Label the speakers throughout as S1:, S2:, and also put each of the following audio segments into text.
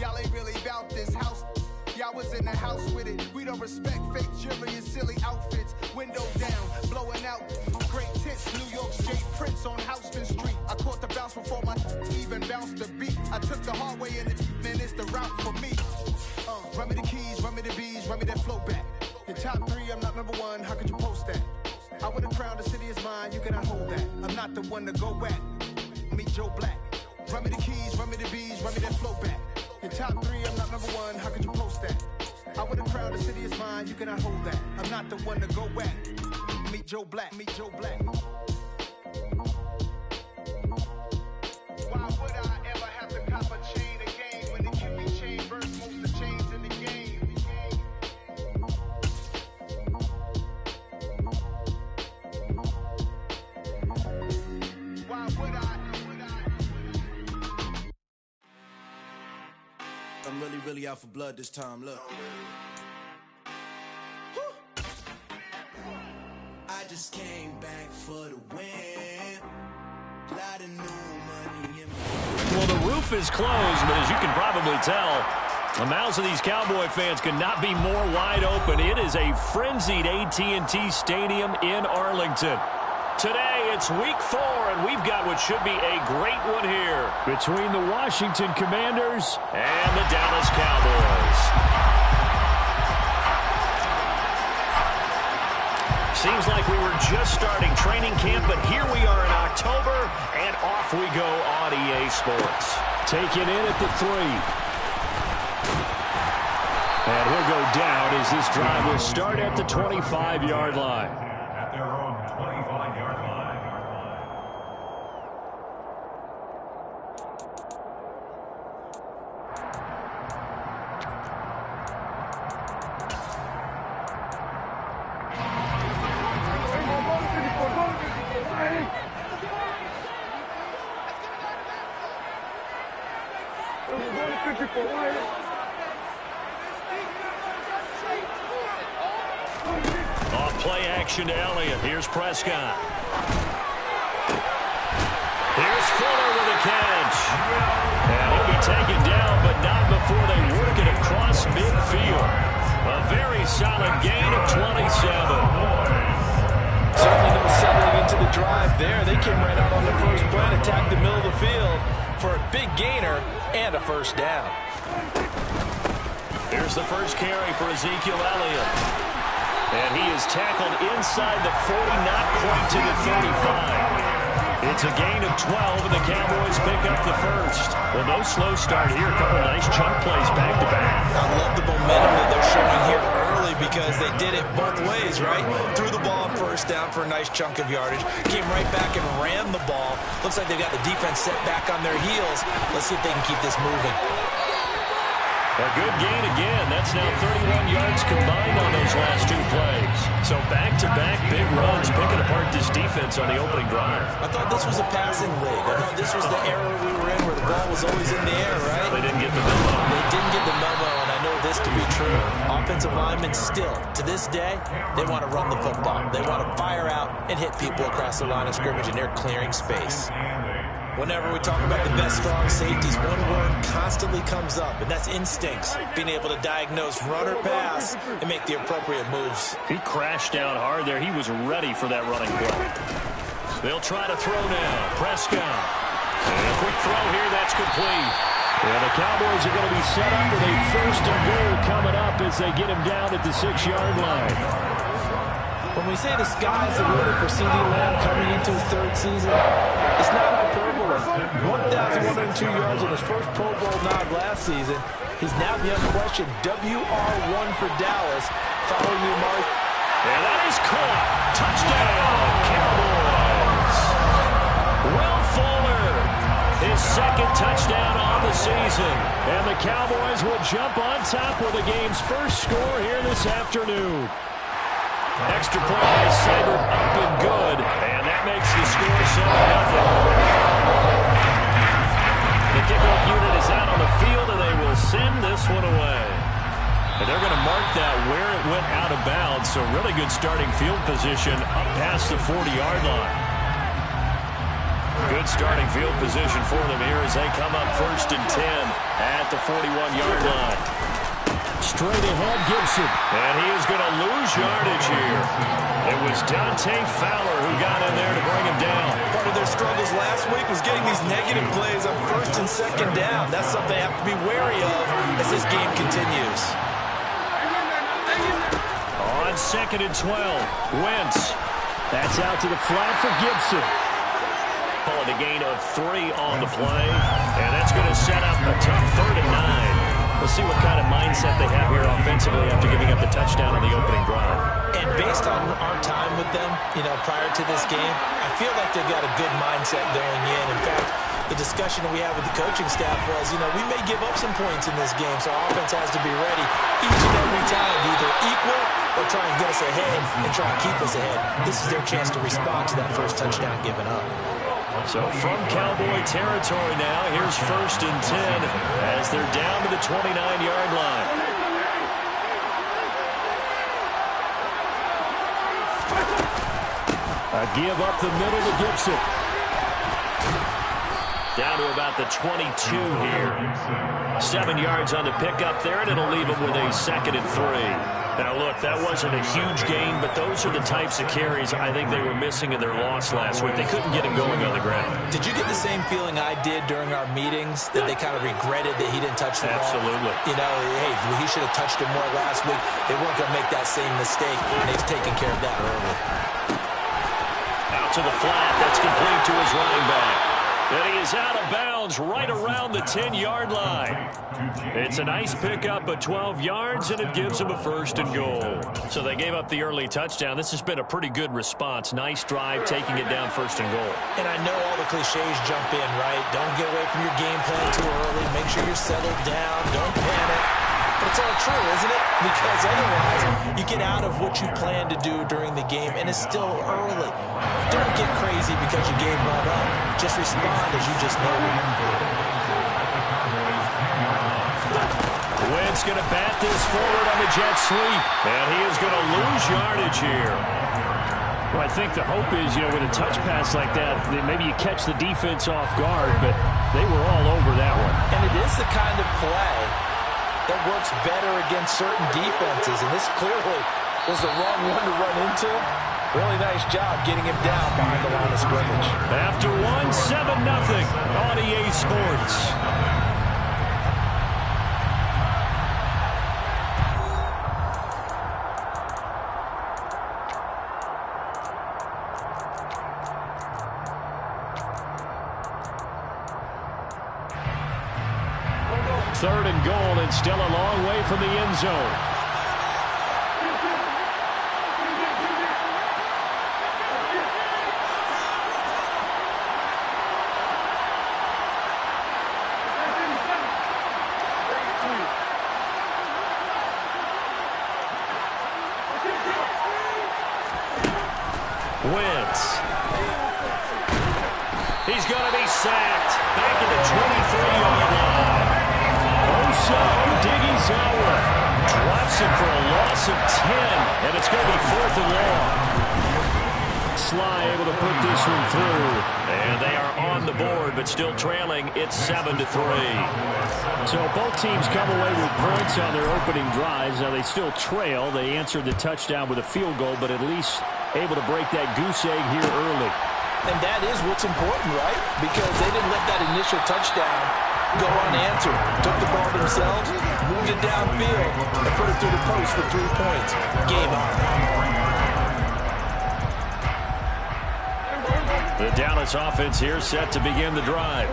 S1: Y'all ain't really about this house. Y'all was in the house with it. We don't respect fake jewelry and silly outfits. Window down, blowing out. Great tits, New York State Prince on Houston Street. I caught the bounce before my even bounced the beat. I took the hard way in it, man, it's the route for me. Run me the keys, run me the bees, run me that flow back. Your top three, I'm not number one, how could you post that? I would have crowned the city is mine, you cannot hold that. I'm not the one to go back. Meet Joe Black. Run me the keys, run me the bees, run me that flow back. Your top three, I'm not number one, how could you post that? I would have crowned the city is mine, you cannot hold that. I'm not the one to go back. Meet Joe Black, meet Joe Black. Why would I ever have to cop a chain again when it can be chain verse most of the chains in the game? Why would I?
S2: I'm really out for blood this time, look. I just came back for the win. Lot of new money in my...
S3: Well, the roof is closed, but as you can probably tell, the mouths of these Cowboy fans could not be more wide open. It is a frenzied AT&T Stadium in Arlington. Today, it's week 4, and we've got what should be a great one here between the Washington Commanders and the Dallas Cowboys. Seems like we were just starting training camp, but here we are in October, and off we go on EA Sports. Taken in at the 3. And he'll go down as this drive will start at the 25-yard line.
S4: At their own 25-yard line.
S3: Off play action to Elliott. Here's Prescott. Here's Fuller with a catch. And he'll be taken down, but not before they work it across midfield. A very solid gain of 27.
S5: Certainly no settling into the drive there. They came right out on the first play and attacked the middle of the field for a big gainer and a first down.
S3: Here's the first carry for Ezekiel Elliott. And he is tackled inside the 40, not quite to the 35. It's a gain of 12, and the Cowboys pick up the first. Well, no slow start here. A couple nice chunk plays back-to-back.
S5: I love the momentum that they're showing here early because they did it both ways, right? Threw the ball on first down for a nice chunk of yardage. Came right back and ran the ball. Looks like they've got the defense set back on their heels. Let's see if they can keep this moving.
S3: A good gain again. That's now 31 yards combined on those last 2 plays. So back-to-back big runs, picking apart this defense on the opening drive.
S5: I thought this was a passing league. I thought this was the era we were in where the ball was always in the air, right?
S3: They didn't get the memo.
S5: They didn't get the memo, and I know this to be true. Offensive linemen still, to this day, they want to run the football. They want to fire out and hit people across the line of scrimmage, and they're clearing space. Whenever we talk about the best strong safeties, one word constantly comes up, and that's instincts. Being able to diagnose run or pass and make the appropriate moves.
S3: He crashed down hard there. He was ready for that running play. They'll try to throw now. Prescott. And a quick throw here. That's complete. And the Cowboys are going to be set up with a first and goal coming up as they get him down at the 6-yard line.
S5: When we say the sky's the limit for C.D. Lamb coming into his 3rd season, it's not hyperbole. 1,102 yards in his first Pro Bowl nod last season. He's now the unquestioned WR1 for Dallas following the mark.
S3: And that is caught. Touchdown, Cowboys. Will Fuller, his 2nd touchdown on the season. And the Cowboys will jump on top with the game's first score here this afternoon. Extra point by Seibert up and good, and that makes the score 7-0. The kickoff unit is out on the field, and they will send this one away. And they're going to mark that where it went out of bounds, so really good starting field position up past the 40-yard line. Good starting field position for them here as they come up 1st and 10 at the 41-yard line.
S6: Straight ahead, Gibson.
S3: And he is going to lose yardage here. It was Dante Fowler who got in there to bring him down.
S5: Part of their struggles last week was getting these negative plays on 1st and 2nd down. That's something they have to be wary of as this game continues.
S3: On 2nd and 12, Wentz.
S6: That's out to the flat for Gibson.
S3: Call it a gain of 3 on the play. And that's going to set up a tough 3rd and 9. We'll see what kind of mindset they have here offensively after giving up the touchdown on the opening drive.
S5: And based on our time with them, prior to this game, I feel like they've got a good mindset going in. In fact, the discussion that we had with the coaching staff was, we may give up some points in this game, so our offense has to be ready each and every time to either equal or try and get us ahead and try and keep us ahead. This is their chance to respond to that first touchdown given up.
S3: So from Cowboy territory now, here's 1st and 10 as they're down to the 29-yard line.
S6: A give up the middle to Gibson.
S3: Down to about the 22 here. 7 yards on the pickup there, and it'll leave them with a 2nd and 3. Now, look, that wasn't a huge gain, but those are the types of carries I think they were missing in their loss last week. They couldn't get him going on the ground.
S5: Did you get the same feeling I did during our meetings, that they kind of regretted that he didn't touch the ball?
S3: Absolutely.
S5: Hey, he should have touched it more last week. They weren't going to make that same mistake, and they've taken care of that early.
S3: Out to the flat. That's complete to his running back. And he is out of bounds right around the 10-yard line. It's a nice pickup of 12 yards, and it gives him a 1st and goal. So they gave up the early touchdown. This has been a pretty good response. Nice drive, taking it down 1st and goal.
S5: And I know all the cliches jump in, right? Don't get away from your game plan too early. Make sure you're settled down. Don't panic. But it's all true, isn't it? Because otherwise, you get out of what you plan to do during the game, and it's still early. Don't get crazy because you gave one up. Just respond as you just noted.
S3: Wentz going to bat this forward on the jet sweep, and he is going to lose yardage here.
S6: Well, I think the hope is, with a touch pass like that, maybe you catch the defense off guard, but they were all over that one.
S5: And it is the kind of play that works better against certain defenses, and this clearly was the wrong one to run into. Really nice job getting him down behind the line of scrimmage.
S3: After 7-0 on EA Sports. Third and goal, and still a long way from the end zone. Wentz. He's going to be sacked back at the 23-yard line. Diggy's drops it for a loss of 10, and it's going to be 4th and long. Sly able to put this one through, and they are on the board, but still trailing. It's 7-3.
S6: So both teams come away with points on their opening drives. Now they still trail. They answered the touchdown with a field goal, but at least able to break that goose egg here early.
S5: And that is what's important, right? Because they didn't let that initial touchdown go unanswered. Took the ball themselves, moved it downfield, and put it through the post for 3 points. Game on.
S3: The Dallas offense here set to begin the drive.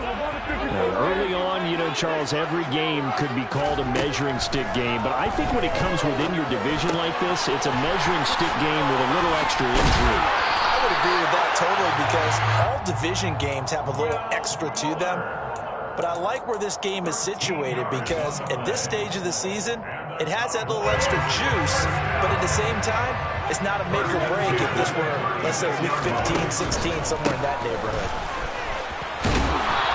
S6: Early on, Charles, every game could be called a measuring stick game, but I think when it comes within your division like this, it's a measuring stick game with a little extra intrigue.
S5: I would agree with that totally, because all division games have a little extra to them. But I like where this game is situated, because at this stage of the season, it has that little extra juice, but at the same time, it's not a make or break if this were, let's say, week 15, 16, somewhere in that neighborhood.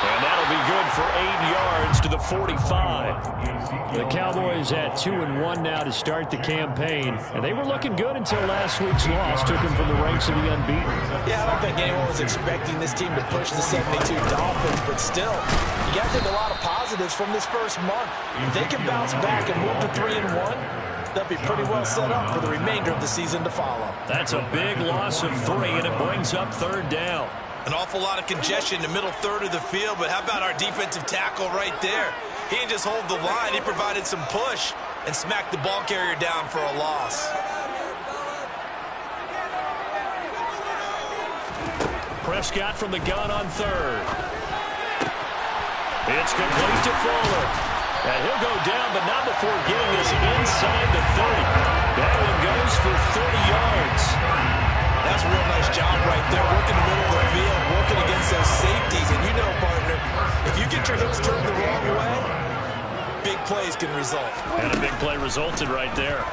S3: And that'll be good for 8 yards to
S6: to the 45. The Cowboys at 2-1 now to start the campaign. And they were looking good until last week's loss took them from the ranks of the unbeaten.
S5: Yeah, I don't think anyone was expecting this team to push the 72 Dolphins, but still, you got to take a lot of positives from this first month. If they can bounce back and move to 3-1, they'll be pretty well set up for the remainder of the season to follow.
S6: That's a big loss of 3, and it brings up third down.
S5: An awful lot of congestion in the middle third of the field, but how about our defensive tackle right there? He didn't just hold the line, he provided some push and smacked the ball carrier down for a loss.
S6: Prescott from the gun on third. It's complete to Fuller. And he'll go down, but not before getting this inside the 30. That one goes for 30 yards.
S5: That's a real nice job right there, working the middle of the field, working against those safeties. And you know, partner, if you get your hips turned the wrong way, big plays can result.
S6: And a big play resulted right there.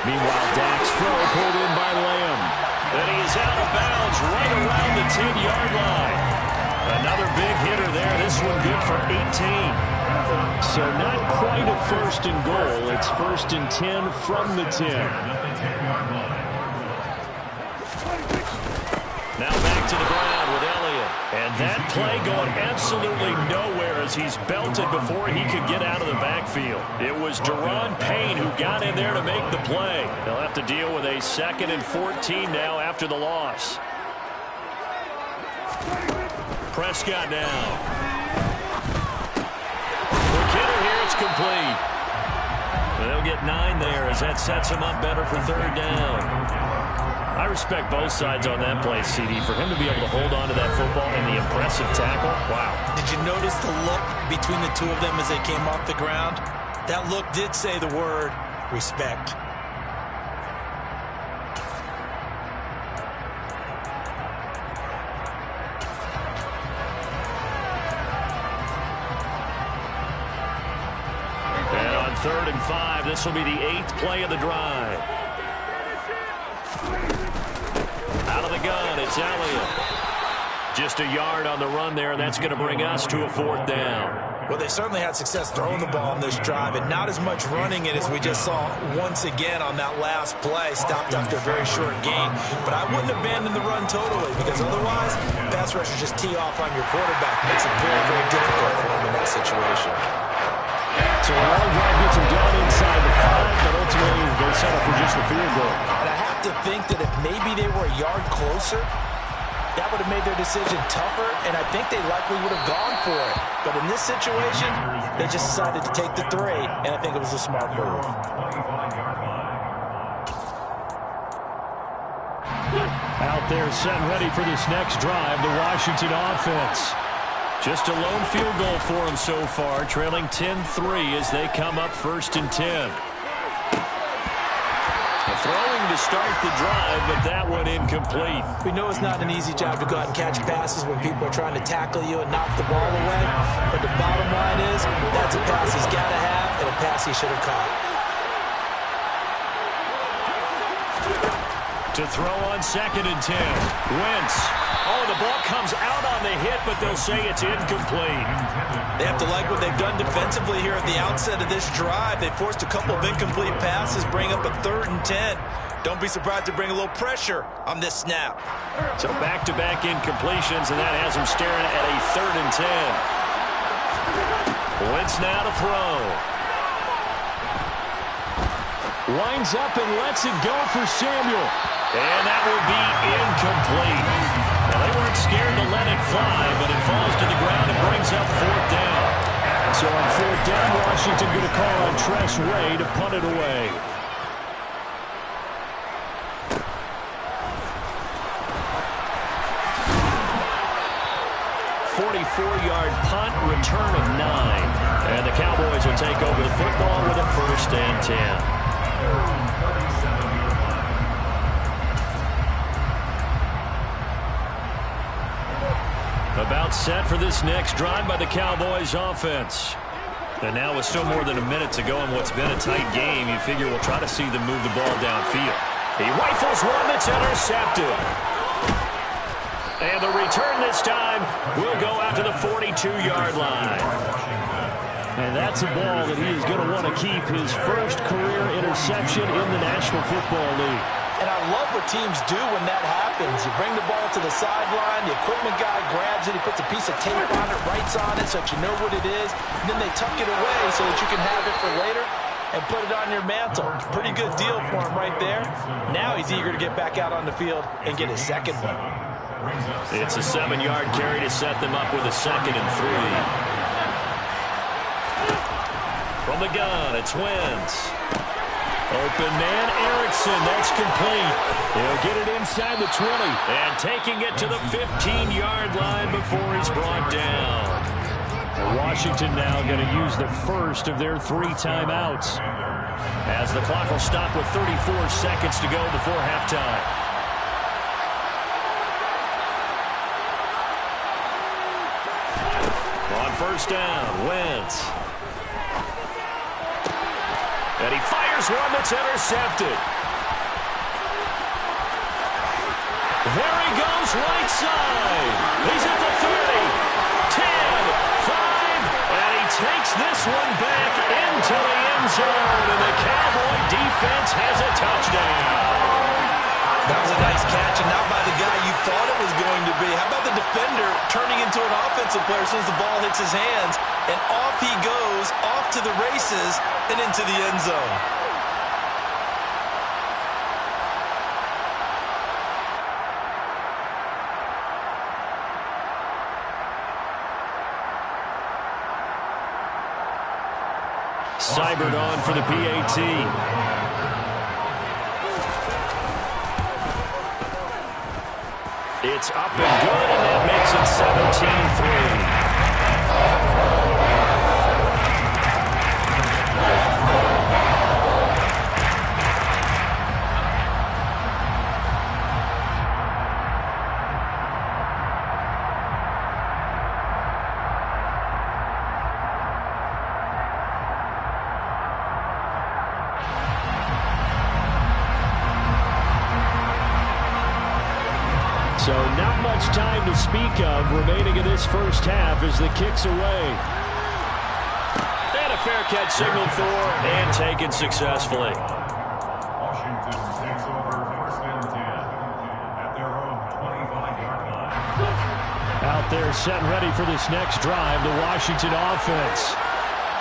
S6: Meanwhile, Dak's throw pulled in by Lamb. And he is out of bounds right around the 10-yard line. Another big hitter there. This one good for 18. So not quite a first and goal. It's first and 10 from the 10. Now back to the ground with Elliott. And that play going absolutely nowhere as he's belted before he could get out of the backfield. It was Deron Payne who got in there to make the play. They'll have to deal with a 2nd and 14 now after the loss. Prescott now. Quick hitter here, it's complete. They'll get 9 there as that sets him up better for third down. I respect both sides on that play, CD. For him to be able to hold on to that football and the impressive tackle, wow.
S5: Did you notice the look between the two of them as they came off the ground? That look did say the word respect.
S6: And on 3rd and 5, this will be the 8th play of the drive. Out of the gun, it's Elliott. Just a yard on the run there, and that's going to bring us to a 4th down.
S5: Well, they certainly had success throwing the ball on this drive, and not as much running it as we just saw once again on that last play, stopped after a very short gain. But I wouldn't abandon the run totally, because otherwise, pass rushers just tee off on your quarterback. Makes it very, very difficult for him in that situation.
S6: So a long drive gets him down inside the 5, but ultimately they settle for just the field goal.
S5: And I have to think that if maybe they were a yard closer, that would have made their decision tougher, and I think they likely would have gone for it. But in this situation, they just decided to take the 3, and I think it was a smart move.
S6: Out there set and ready for this next drive, the Washington offense. Just a lone field goal for them so far, trailing 10-3 as they come up 1st and 10. Throwing to start the drive, but that one incomplete.
S5: We know it's not an easy job to go out and catch passes when people are trying to tackle you and knock the ball away. But the bottom line is, that's a pass he's got to have and a pass he should have caught.
S6: To throw on 2nd and 10. Wentz. Oh, the ball comes out on the hit, but they'll say it's incomplete.
S5: They have to like what they've done defensively here at the outset of this drive. They forced a couple of incomplete passes, bring up a 3rd and 10. Don't be surprised to bring a little pressure on this snap.
S6: So back-to-back incompletions, and that has them staring at a 3rd and 10. Wentz now to throw. Winds up and lets it go for Samuel. And that will be incomplete. Now, they weren't scared to let it fly, but it falls to the ground and brings up 4th down. So on 4th down, Washington going to call on Tress Ray to punt it away. .44-yard punt, return of 9. And the Cowboys will take over the football with a 1st and 10. About set for this next drive by the Cowboys offense. And now with still more than a minute to go in what's been a tight game, you figure we'll try to see them move the ball downfield. He rifles one that's intercepted.
S3: And the return this time will go out to the 42-yard line.
S6: And that's a ball that he is going to want to keep, his first career interception in the National Football League.
S5: And I love what teams do when that happens. You bring the ball to the sideline, the equipment guy grabs it, he puts a piece of tape on it, writes on it so that you know what it is, and then they tuck it away so that you can have it for later and put it on your mantle. Pretty good deal for him right there. Now he's eager to get back out on the field and get his second one.
S3: It's a 7-yard carry to set them up with a 2nd and 3. From the gun, it's Wentz. Open man, Erickson. That's complete. He'll get it inside the 20. And taking it to the 15-yard line before he's brought down.
S6: Washington now going to use the first of their 3 timeouts,
S3: as the clock will stop with 34 seconds to go before halftime. On first down, Wentz. And he fires one that's intercepted. There he goes, right side. He's at the 30, 10, 5, and he takes this one back into the end zone, and the Cowboy defense has a touchdown.
S5: That was a nice catch, and not by the guy you thought it was going to be. How about the defender turning into an offensive player as soon as the ball hits his hands, and off he goes, off to the races, and into the end zone.
S3: Seibert on for the PAT. It's up and good, and that makes it 17-3.
S6: So not much time to speak of remaining in this first half as the kick's away.
S3: And a fair catch signaled for and taken successfully.
S4: Washington takes over 1st and 10 at their own 25-yard line.
S6: Out there set and ready for this next drive, the Washington offense.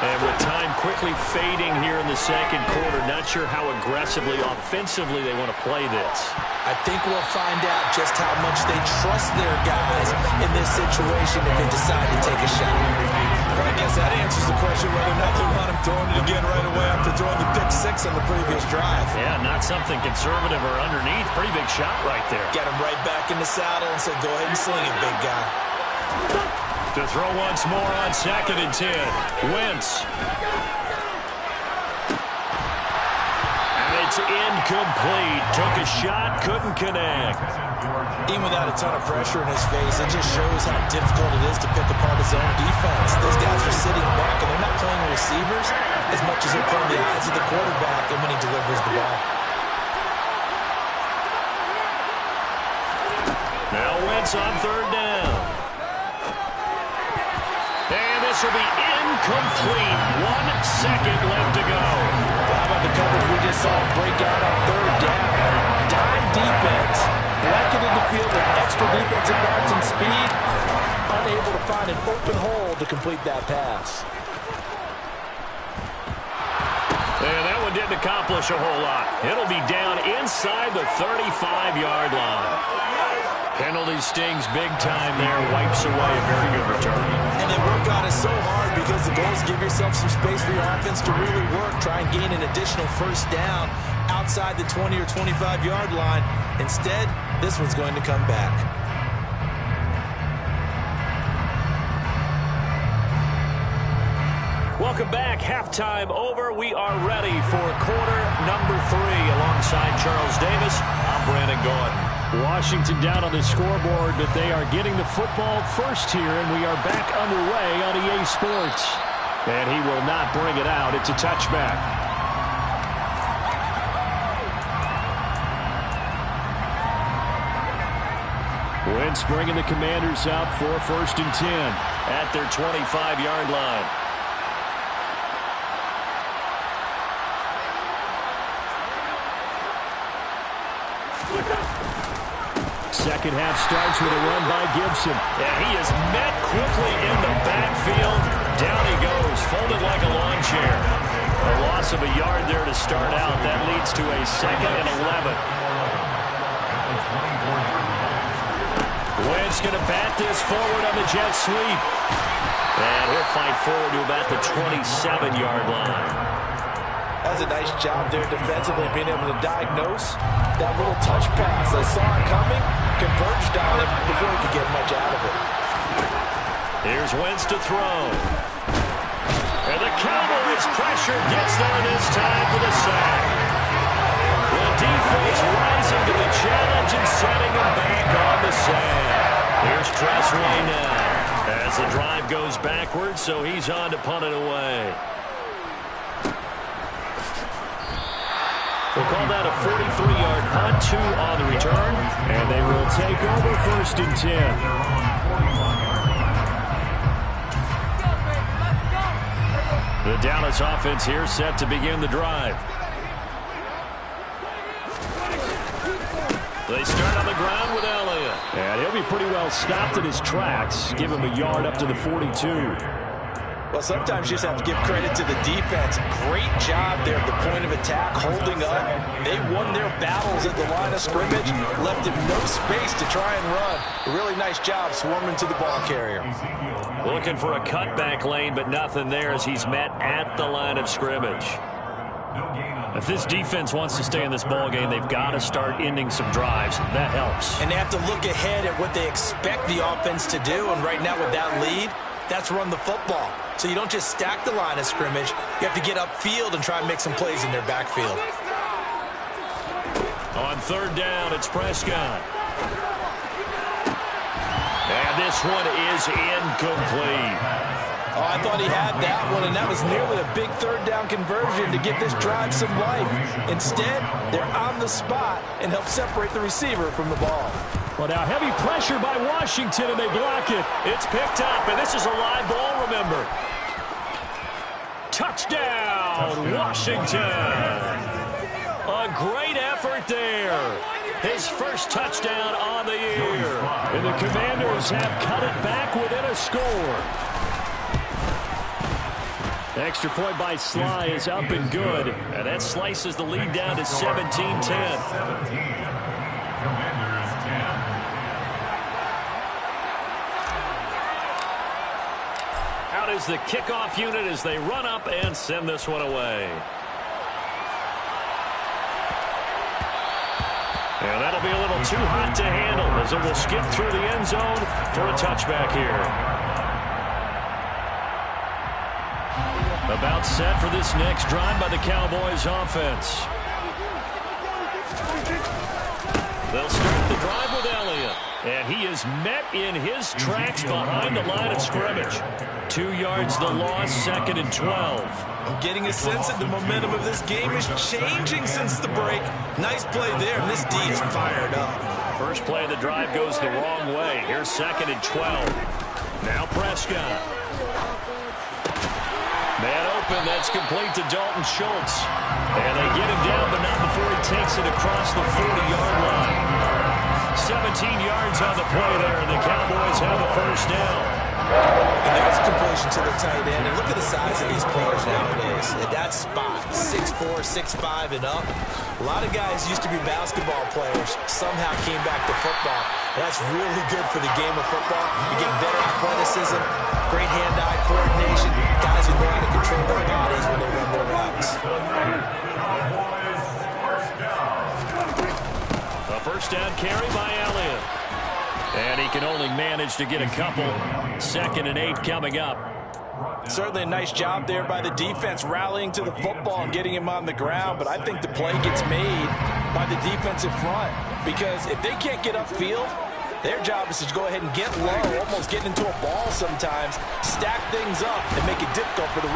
S3: And with time quickly fading here in the second quarter, not sure how aggressively, offensively they want to play this.
S5: I think we'll find out just how much they trust their guys in this situation if they decide to take a shot. Well, I guess that answers the question whether or not they want him throwing it again right away after throwing the pick 6 on the previous drive.
S3: Yeah, not something conservative or underneath. Pretty big shot right there.
S5: Get him right back in the saddle and say, go ahead and sling it, big guy.
S3: To throw once more on 2nd and 10. Wentz. And it's incomplete. Took a shot, couldn't connect.
S5: Even without a ton of pressure in his face, it just shows how difficult it is to pick apart his own defense. Those guys are sitting back, and they're not playing receivers as much as they're playing the eyes of the quarterback and when he delivers the ball.
S3: Now Wentz on 3rd down. And this will be incomplete. 1 second left to go.
S5: How about the coverage we just saw break out on 3rd down? Dime defense. Blanketed the field with extra defensive backs and speed. Unable to find an open hole to complete that pass.
S3: And that one didn't accomplish a whole lot. It'll be down inside the 35-yard line. Penalty stings big time there. Wipes away a very good return.
S5: And they work on it so hard because the goal is give yourself some space for your offense to really work. Try and gain an additional 1st down outside the 20 or 25-yard line. Instead, this one's going to come back.
S3: Welcome back. Halftime over. We are ready for quarter number 3. Alongside Charles Davis, I'm Brandon Gordon.
S6: Washington down on the scoreboard, but they are getting the football first here, and we are back underway on EA Sports. And he will not bring it out. It's a touchback.
S3: defense bringing the Commanders up for 1st and 10 at their 25-yard line. Second half starts with a run by Gibson.
S6: And he is met quickly in the backfield. Down he goes, folded like a lawn chair. A loss of a yard there to start out. That leads to a 2nd and 11. Wentz going to bat this forward on the jet sweep. And he'll fight forward to about the 27-yard line.
S5: That was a nice job there defensively, being able to diagnose that little touch pass. They saw it coming, converged on it before he could get much out of it.
S6: Here's Wentz to throw. And the Cowboys pressure gets there this time for the sack. The defense rising to the challenge and setting him back on the sack. Here's Tressway now as the drive goes backwards, so he's on to punt it away. We'll call that a 43-yard punt, 2 on the return.
S3: And they will take over 1st and 10. The Dallas offense here set to begin the drive.
S6: They start on the ground with Elliott.
S3: And he'll be pretty well stopped in his tracks. Give him a yard up to the 42.
S5: Well, sometimes you just have to give credit to the defense. Great job there at the point of attack, holding up. They won their battles at the line of scrimmage, left him no space to try and run. A really nice job swarming to the ball carrier.
S6: Looking for a cutback lane, but nothing there as he's met at the line of scrimmage.
S3: If this defense wants to stay in this ball game, they've got to start ending some drives. That helps.
S5: And they have to look ahead at what they expect the offense to do. And right now with that lead, that's run the football. So you don't just stack the line of scrimmage. You have to get upfield and try and make some plays in their backfield.
S6: On 3rd down, it's Prescott. And this one is incomplete.
S5: Oh, I thought he had that one, and that was nearly a big 3rd down conversion to give this drive some life. Instead, they're on the spot and help separate the receiver from the ball.
S3: Well, now heavy pressure by Washington, and they block it.
S6: It's picked up, and this is a live ball, remember.
S3: Touchdown, Washington.
S6: A great effort there. His first touchdown on the year.
S3: And the Commanders have cut it back within a score. The extra point by Sly is up and good.
S6: And that slices the lead down to 17-10. Out is the kickoff unit as they run up and send this one away. And that'll be a little too hot to handle as it will skip through the end zone for a touchback here.
S3: About set for this next drive by the Cowboys offense.
S6: They'll start the drive with Elliott. And he is met in his tracks behind the line of scrimmage.
S3: 2 yards the loss, 2nd and 12.
S5: I'm getting a sense that the momentum of this game is changing since the break. Nice play there, and this D is fired up.
S6: First play of the drive goes the wrong way. Here's 2nd and 12. Now Prescott. Man open, that's complete to Dalton Schultz. And they get him down, but not before he takes it across the 40-yard line. 17 yards on the play there, and the Cowboys have the first down.
S5: And there's completion to the tight end. And look at the size of these players nowadays. At that spot, 6'4", 6'5", and up. A lot of guys used to be basketball players, somehow came back to football. And that's really good for the game of football. You get better athleticism, great hand-eye coordination, guys who know how to control their bodies when they run their routes.
S6: A first down carry by Elliott.
S3: And he can only manage to get a couple. 2nd and 8 coming up.
S5: Certainly a nice job there by the defense rallying to the football and getting him on the ground, but I think the play gets made by the defensive front because if they can't get upfield, their job is to go ahead and get low, almost getting into a ball sometimes, stack things up, and make it difficult for the